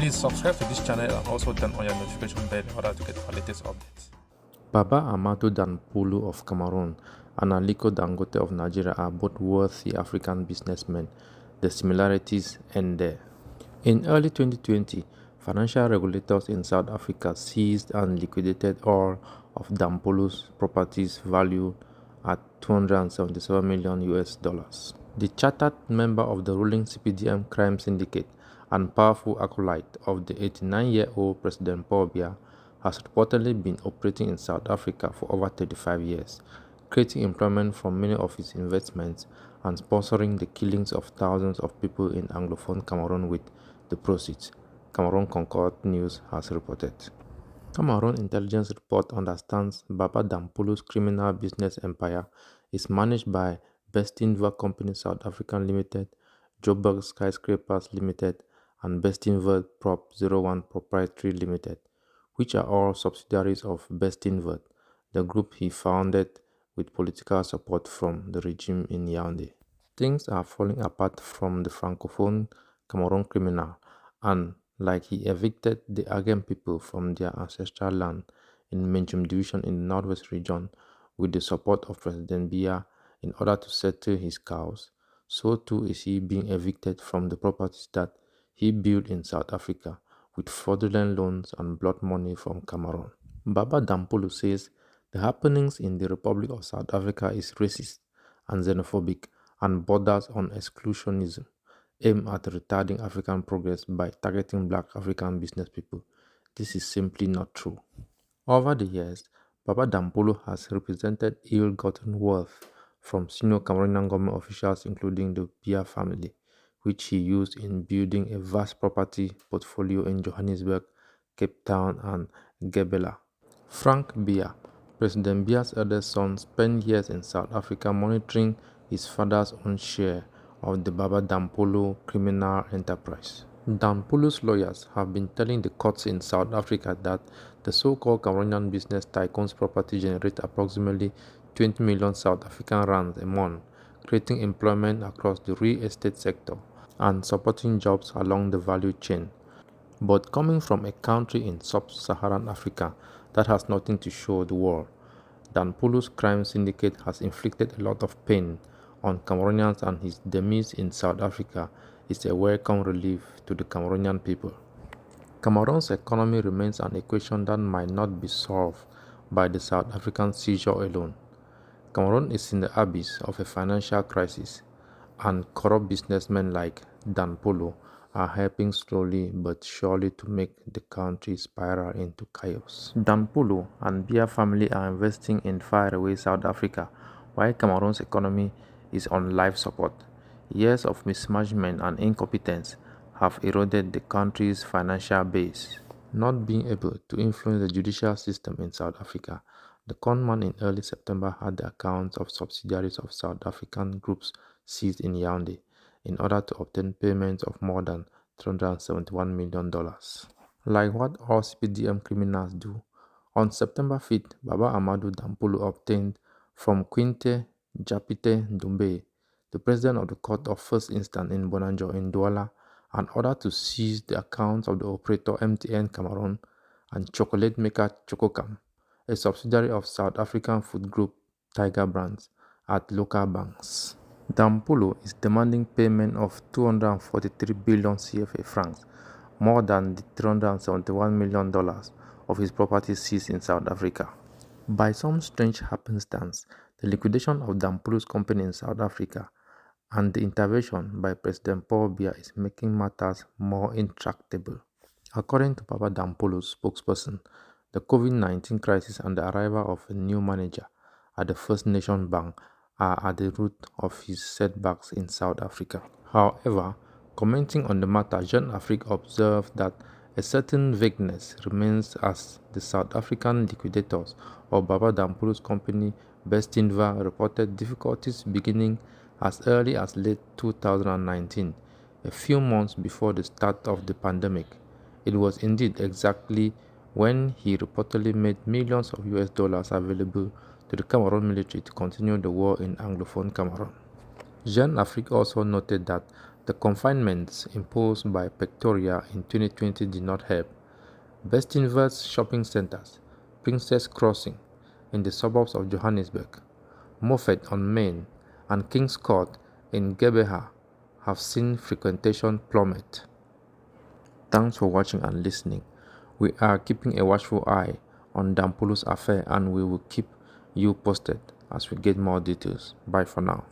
Please subscribe to this channel and also turn on your notification bell in order to get our latest updates. Baba Amadou Danpulu of Cameroon and Aliko Dangote of Nigeria are both wealthy African businessmen. The similarities end there. In early 2020, financial regulators in South Africa seized and liquidated all of Danpulu's properties valued at 277 million US dollars. The chartered member of the ruling CPDM crime syndicate and powerful acolyte of the 89-year-old President Paul Biya has reportedly been operating in South Africa for over 35 years, creating employment from many of his investments and sponsoring the killings of thousands of people in Anglophone Cameroon with the proceeds, Cameroon Concord News has reported. Cameroon intelligence report understands Baba Dampulu's criminal business empire is managed by Bestinver Company South African Limited, Joburg Skyscrapers Limited, and Bestinver Prop 01 Proprietary Limited, which are all subsidiaries of Bestinver, the group he founded with political support from the regime in Yaoundé. Things are falling apart from the Francophone Cameroon criminal, and like he evicted the Agem people from their ancestral land in Menchum division in the northwest region with the support of President Biya in order to settle his cows, so too is he being evicted from the properties that he built in South Africa with fraudulent loans and blood money from Cameroon. Baba Dampulu says the happenings in the Republic of South Africa is racist and xenophobic and borders on exclusionism, aimed at retarding African progress by targeting black African business people. This is simply not true. Over the years, Baba Dampolo has represented ill-gotten wealth from senior Cameroonian government officials including the Biya family, which he used in building a vast property portfolio in Johannesburg, Cape Town and Gebela. Frank Biya, President Biya's eldest son, spent years in South Africa monitoring his father's own share of the Baba Dampolo criminal enterprise. Dampolo's lawyers have been telling the courts in South Africa that the so-called Cameroonian business tycoon's property generates approximately 20 million South African rands a month, creating employment across the real estate sector and supporting jobs along the value chain. But coming from a country in sub-Saharan Africa that has nothing to show the world, Danpulu's crime syndicate has inflicted a lot of pain on Cameroonians, and his demise in South Africa is a welcome relief to the Cameroonian people. Cameroon's economy remains an equation that might not be solved by the South African seizure alone. Cameroon is in the abyss of a financial crisis, and corrupt businessmen like Danpulu are helping slowly but surely to make the country spiral into chaos. Danpulu and Biya family are investing in faraway South Africa, while Cameroon's economy is on life support. Years of mismanagement and incompetence have eroded the country's financial base. Not being able to influence the judicial system in South Africa, the conman in early September had the accounts of subsidiaries of South African groups seized in Yaoundé in order to obtain payments of more than $371 million. Like what all CPDM criminals do, on September 5th, Baba Amadou Dampulu obtained from Quinte Japite Ndumbe, the president of the Court of First Instance in Bonanjo in Douala, an order to seize the accounts of the operator MTN Cameroon and chocolate maker Chococam, a subsidiary of South African food group Tiger Brands, at local banks. Dampulu is demanding payment of 243 billion CFA francs, more than the $371 million of his properties seized in South Africa. By some strange happenstance, the liquidation of Dampulu's company in South Africa and the intervention by President Paul Biya is making matters more intractable. According to Baba Dampulu's spokesperson, the COVID-19 crisis and the arrival of a new manager at the First Nation Bank are at the root of his setbacks in South Africa. However, commenting on the matter, Jean Afrique observed that a certain vagueness remains as the South African liquidators of Baba Dampulu's company Bestinver reported difficulties beginning as early as late 2019, a few months before the start of the pandemic. It was indeed exactly when he reportedly made millions of US dollars available to the Cameroon military to continue the war in Anglophone Cameroon. Jean Afrique also noted that The confinements imposed by Pretoria in 2020 did not help. Bestinver's shopping centers, Princess Crossing in the suburbs of Johannesburg, Moffat on Main, and King's Court in Gebeha have seen frequentation plummet. Thanks for watching and listening. We are keeping a watchful eye on Dampolo's affair and we will keep you posted as we get more details. Bye for now.